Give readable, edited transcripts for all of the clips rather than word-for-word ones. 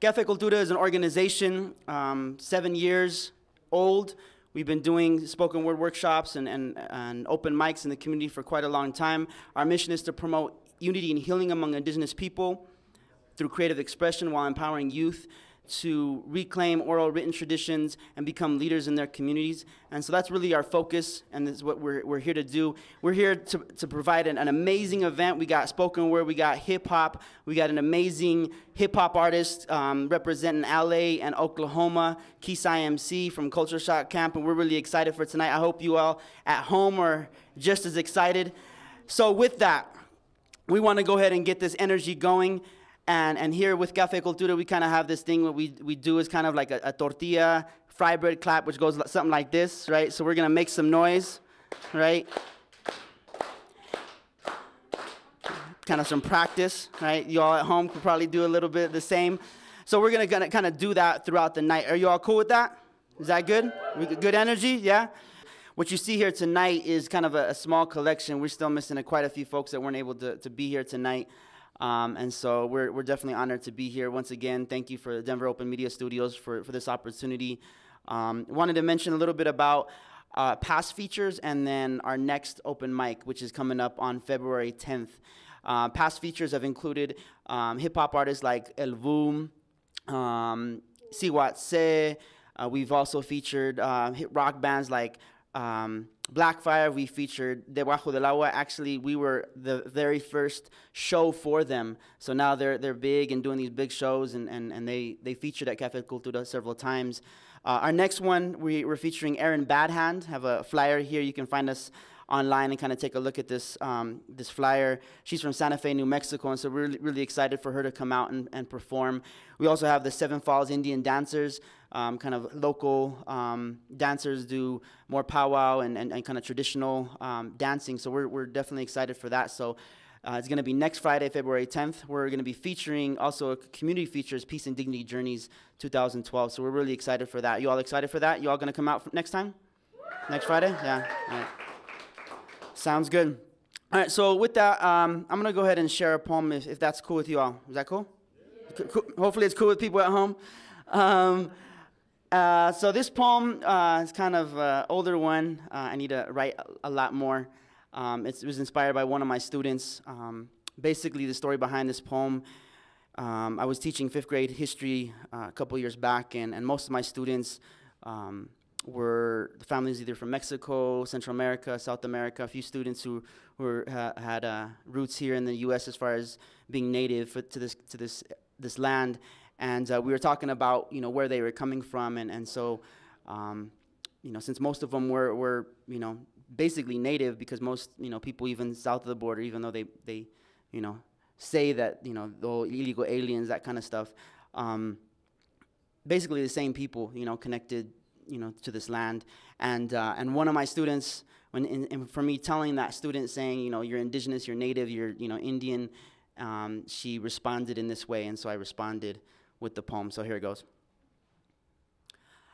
Cafe Cultura is an organization, 7 years old. We've been doing spoken word workshops and open mics in the community for quite a long time. Our mission is to promote unity and healing among indigenous people through creative expression while empowering youth to reclaim oral written traditions and become leaders in their communities. And so that's really our focus, and this is what we're here to do. We're here to provide an amazing event. We got spoken word, we got hip-hop, we got an amazing hip-hop artist representing LA and Oklahoma, Kisai MC from Culture Shock Camp, and we're really excited for tonight. I hope you all at home are just as excited. So with that, we want to go ahead and get this energy going. And here with Cafe Cultura, we kind of have this thing. What we do is kind of like a tortilla fry bread clap, which goes something like this, right? So we're going to make some noise, right? Kind of some practice, right? You all at home could probably do a little bit the same. So we're going to kind of do that throughout the night. Are you all cool with that? Is that good? Good energy? Yeah? What you see here tonight is kind of a small collection. We're still missing quite a few folks that weren't able to be here tonight. And so we're definitely honored to be here. Once again, thank you for the Denver Open Media Studios for this opportunity. Wanted to mention a little bit about past features and then our next open mic, which is coming up on February 10th. Past features have included hip-hop artists like El Boom, Siwatse. We've also featured hit rock bands like Blackfire. We featured Debajo del Agua. Actually, we were the very first show for them. So now they're big and doing these big shows, and they featured at Cafe Cultura several times. Our next one, we're featuring Erin Badhand. Have a flyer here. You can find us online and kind of take a look at this this flyer. She's from Santa Fe, New Mexico, and so we're really excited for her to come out and perform. We also have the Seven Falls Indian Dancers, kind of local dancers, do more powwow and kind of traditional dancing, so we're definitely excited for that. So it's going to be next Friday, February 10th. We're going to be featuring also community features, Peace and Dignity Journeys 2012, so we're really excited for that. You all excited for that? You all going to come out next time? Next Friday? Yeah. All right. Sounds good. All right, so with that, I'm going to go ahead and share a poem if that's cool with you all. Is that cool? Yeah. Cool. Hopefully it's cool with people at home. So this poem is kind of an older one. I need to write a lot more. It was inspired by one of my students. Basically, the story behind this poem, I was teaching 5th grade history a couple years back, and most of my students were families either from Mexico, Central America, South America, a few students who had roots here in the U.S. as far as being native to this land. And we were talking about, where they were coming from, and so, since most of them were basically native, because most, people even south of the border, even though they say that, the illegal aliens, that kind of stuff, basically the same people, connected, to this land. And one of my students, for me telling that student, saying, you're indigenous, you're native, you're, Indian, she responded in this way, and so I responded with the poem. So here it goes.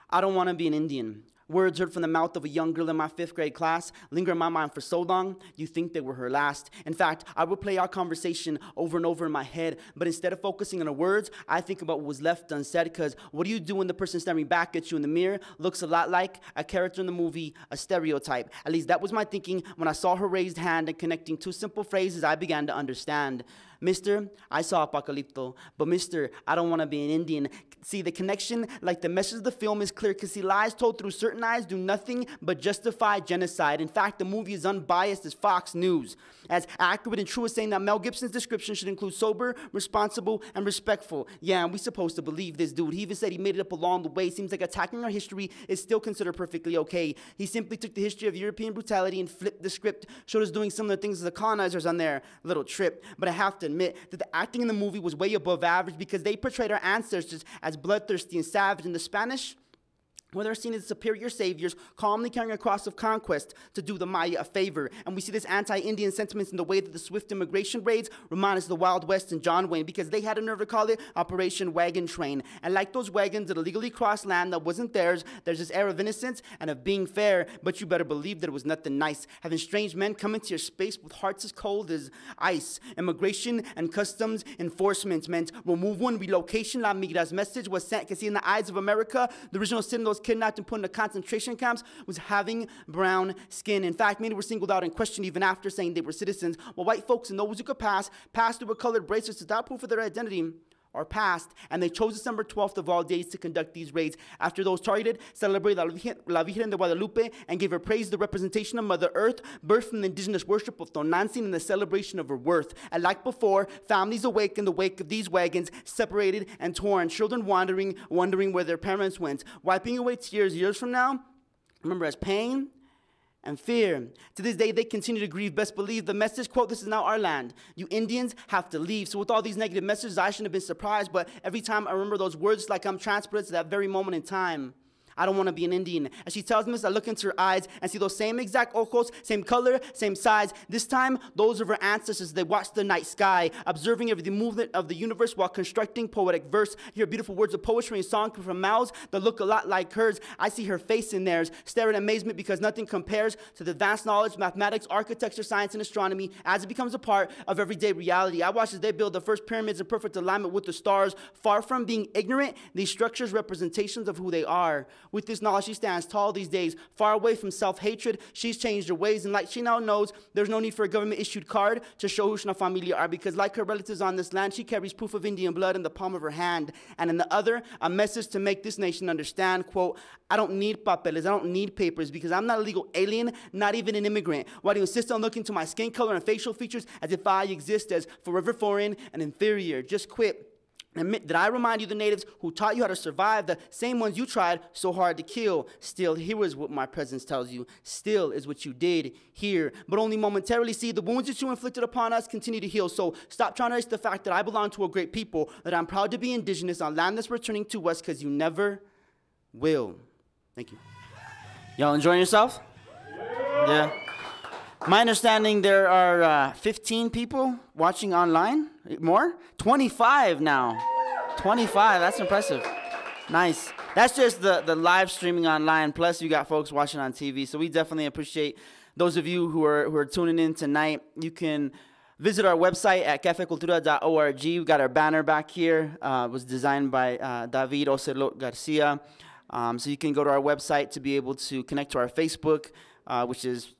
I don't want to be an Indian. Words heard from the mouth of a young girl in my 5th grade class linger in my mind for so long, you think they were her last. In fact, I would play our conversation over and over in my head, but instead of focusing on the words, I think about what was left unsaid, because what do you do when the person staring back at you in the mirror looks a lot like a character in the movie, a stereotype? At least that was my thinking when I saw her raised hand, and connecting 2 simple phrases I began to understand. Mister, I saw Apocalypto, but Mister, I don't want to be an Indian. See, the connection, like the message of the film, is clear, because lies told through certain eyes do nothing but justify genocide. In fact, the movie is unbiased as Fox News, as accurate and true as saying that Mel Gibson's description should include sober, responsible, and respectful. Yeah, and we supposed to believe this dude. He even said he made it up along the way. Seems like attacking our history is still considered perfectly okay. He simply took the history of European brutality and flipped the script, showed us doing some of the things as the colonizers on their little trip. But I have to admit that the acting in the movie was way above average, because they portrayed our ancestors as bloodthirsty and savage. In the Spanish, where they're seen as superior saviors, calmly carrying a cross of conquest to do the Maya a favor. And we see this anti-Indian sentiments in the way that the swift immigration raids remind us of the Wild West and John Wayne, because they had a nerve to call it Operation Wagon Train. And like those wagons that illegally crossed land that wasn't theirs, there's this air of innocence and of being fair, but you better believe that it was nothing nice. Having strange men come into your space with hearts as cold as ice. Immigration and customs enforcement meant removal and relocation. La Migra's message was sent, because see, in the eyes of America, the original sin of those kidnapped and put into concentration camps was having brown skin. In fact, many were singled out and questioned even after saying they were citizens, while white folks and those who could pass through with colored bracelets without proof of their identity or past, and they chose December 12th of all days to conduct these raids. After those targeted, celebrated La Virgen de Guadalupe and gave her praise, the representation of Mother Earth, birthed from the indigenous worship of Tonantzin and the celebration of her worth. And like before, families awake in the wake of these wagons, separated and torn, children wondering where their parents went, wiping away tears years from now, remember as pain and fear. To this day, they continue to grieve. Best believe the message, quote, "This is now our land. You Indians have to leave." So with all these negative messages, I shouldn't have been surprised, but every time I remember those words, like I'm transported to that very moment in time. I don't want to be an Indian. As she tells me this, I look into her eyes and see those same exact ojos, same color, same size. This time, those of her ancestors, they watch the night sky, observing every movement of the universe while constructing poetic verse. I hear beautiful words of poetry and song from mouths that look a lot like hers. I see her face in theirs, stare in amazement, because nothing compares to the vast knowledge, mathematics, architecture, science, and astronomy as it becomes a part of everyday reality. I watch as they build the first pyramids in perfect alignment with the stars. Far from being ignorant, these structures representations of who they are. With this knowledge, she stands tall these days, far away from self-hatred. She's changed her ways, and like she now knows, there's no need for a government-issued card to show who Shna Familia are, because like her relatives on this land, she carries proof of Indian blood in the palm of her hand, and in the other, a message to make this nation understand, quote, "I don't need papeles, I don't need papers, because I'm not a legal alien, not even an immigrant. Why do you insist on looking to my skin color and facial features as if I exist as forever foreign and inferior? Just quit. Admit that I remind you the natives who taught you how to survive, the same ones you tried so hard to kill. Still, here is what my presence tells you. Still is what you did here, but only momentarily. See, the wounds that you inflicted upon us continue to heal. So stop trying to erase the fact that I belong to a great people, that I'm proud to be indigenous on land that's returning to us, because you never will." Thank you. Y'all enjoying yourself? Yeah. My understanding, there are 15 people watching online. More? 25 now. 25, that's impressive. Nice. That's just the live streaming online, plus you got folks watching on TV. So we definitely appreciate those of you who are tuning in tonight. You can visit our website at cafecultura.org. We've got our banner back here. It was designed by David Ocelot Garcia. So you can go to our website to be able to connect to our Facebook, which is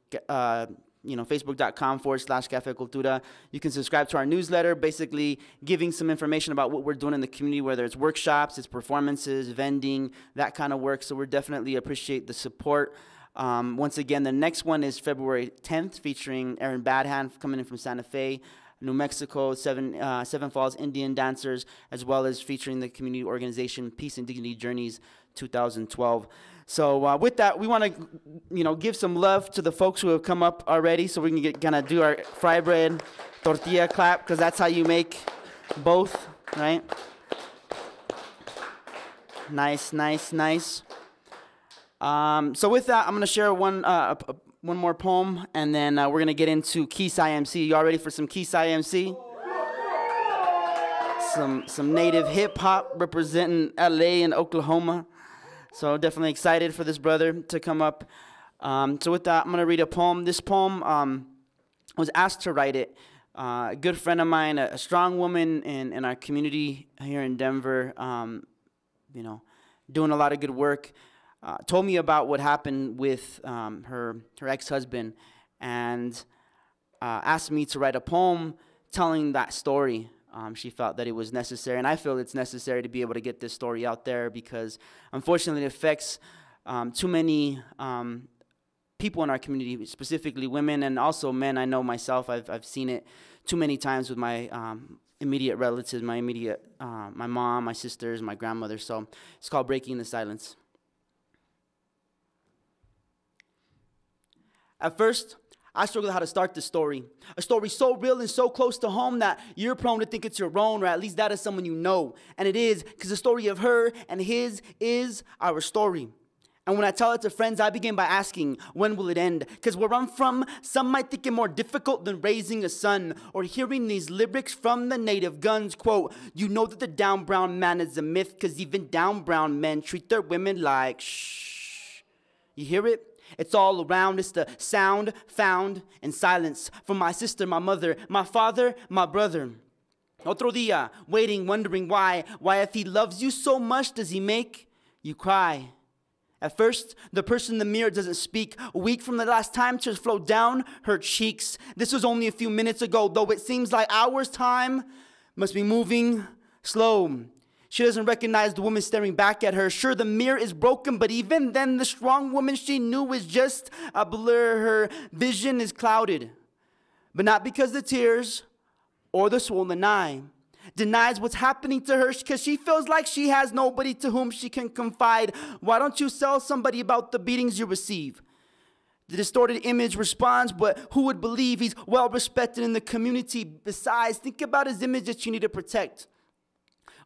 facebook.com/Cafe Cultura. You can subscribe to our newsletter, basically giving some information about what we're doing in the community, whether it's workshops, it's performances, vending, that kind of work. So we definitely appreciate the support. Once again, the next one is February 10th, featuring Aaron Badhand coming in from Santa Fe, New Mexico, Seven Falls Indian dancers, as well as featuring the community organization Peace and Dignity Journeys 2012. So with that, we want to, give some love to the folks who have come up already, so we can kind of do our fry bread tortilla clap, because that's how you make both, right? Nice, nice, nice. So with that, I'm going to share one more poem, and then we're going to get into Keys IMC. Y'all ready for some Keys IMC? Some native hip hop representing LA and Oklahoma. So definitely excited for this brother to come up. So with that, I'm going to read a poem. This poem, I was asked to write it. A good friend of mine, a strong woman in our community here in Denver, doing a lot of good work, told me about what happened with her ex-husband, and asked me to write a poem telling that story. She felt that it was necessary, and I feel it's necessary to be able to get this story out there, because unfortunately it affects too many people in our community, specifically women and also men. I know myself, I've seen it too many times with my immediate relatives, my mom, my sisters, my grandmother. So it's called Breaking the Silence. At first, I struggled how to start this story. A story so real and so close to home that you're prone to think it's your own, or at least that is someone you know. And it is, because the story of her and his is our story. And when I tell it to friends, I begin by asking, when will it end? Because where I'm from, some might think it more difficult than raising a son, or hearing these lyrics from the native guns. Quote, you know that the down brown man is a myth, because even down brown men treat their women like shh. You hear it? It's all around. It's the sound found in silence from my sister, my mother, my father, my brother. Otro día, waiting, wondering why if he loves you so much, does he make you cry? At first, the person in the mirror doesn't speak. A week from the last time, tears flow down her cheeks. This was only a few minutes ago, though it seems like hours. Time must be moving slow. She doesn't recognize the woman staring back at her. Sure, the mirror is broken, but even then, the strong woman she knew is just a blur. Her vision is clouded, but not because the tears or the swollen eye denies what's happening to her, because she feels like she has nobody to whom she can confide. Why don't you tell somebody about the beatings you receive? The distorted image responds, but who would believe he's well respected in the community? Besides, think about his image that you need to protect.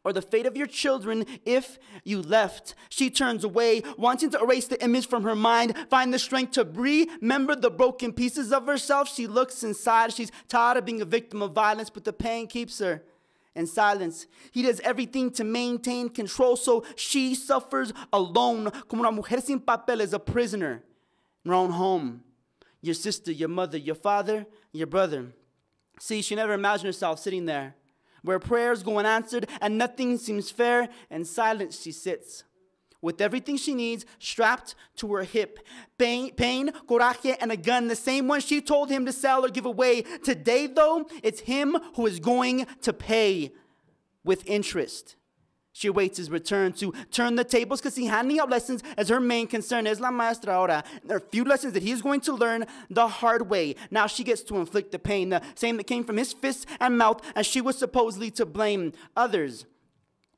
Or the fate of your children if you left. She turns away, wanting to erase the image from her mind, find the strength to remember the broken pieces of herself. She looks inside. She's tired of being a victim of violence, but the pain keeps her in silence. He does everything to maintain control, so she suffers alone, como una mujer sin papeles, a prisoner in her own home. Your sister, your mother, your father, your brother. See, she never imagined herself sitting there, where prayers go unanswered and nothing seems fair. In silence she sits, with everything she needs strapped to her hip. Pain, coraje, and a gun, the same one she told him to sell or give away. Today, though, it's him who is going to pay with interest. She awaits his return to turn the tables, because handing out lessons as her main concern. Es la maestra ahora. There are a few lessons that he's going to learn the hard way. Now she gets to inflict the pain, the same that came from his fists and mouth, as she was supposedly to blame others.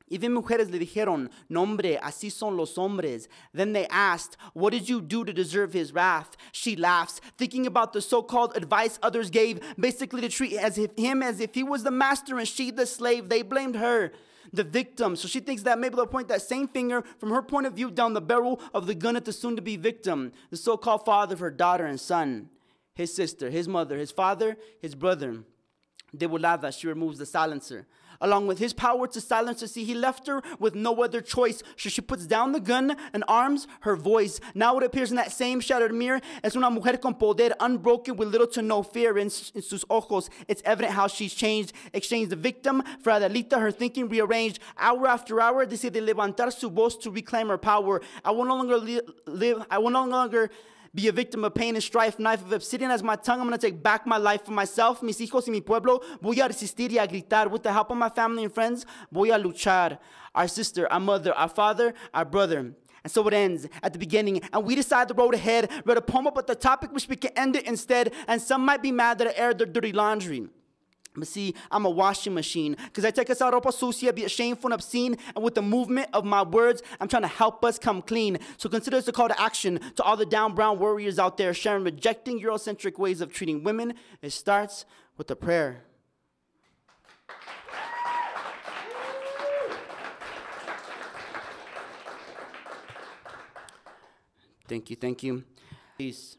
Even mujeres le dijeron, no hombre, así son los hombres. Then they asked, what did you do to deserve his wrath? She laughs, thinking about the so-called advice others gave, basically to treat him as if he was the master and she the slave. They blamed her, the victim. So she thinks that maybe they'll point that same finger from her point of view down the barrel of the gun at the soon-to-be victim, the so-called father of her daughter and son, his sister, his mother, his father, his brother. De volada, she removes the silencer. Along with his power to silence her, see, he left her with no other choice. So she puts down the gun and arms her voice. Now it appears in that same shattered mirror as una mujer con poder, unbroken with little to no fear in sus ojos. It's evident how she's changed. Exchanged the victim for Adelita, her thinking rearranged. Hour after hour, decide levantar su voz to reclaim her power. I will no longer live. I will no longer be a victim of pain and strife. Knife of obsidian as my tongue. I'm going to take back my life for myself, mis hijos y mi pueblo. Voy a resistir y a gritar. With the help of my family and friends, voy a luchar. Our sister, our mother, our father, our brother. And so it ends at the beginning, and we decide the road ahead. Read a poem about the topic, which we can end it instead. And some might be mad that I aired their dirty laundry. But see, I'm a washing machine, because I take us out ropa sucia, be it shameful and obscene, and with the movement of my words, I'm trying to help us come clean. So consider this a call to action to all the down brown warriors out there sharing, rejecting Eurocentric ways of treating women. It starts with a prayer. Thank you, thank you. Peace.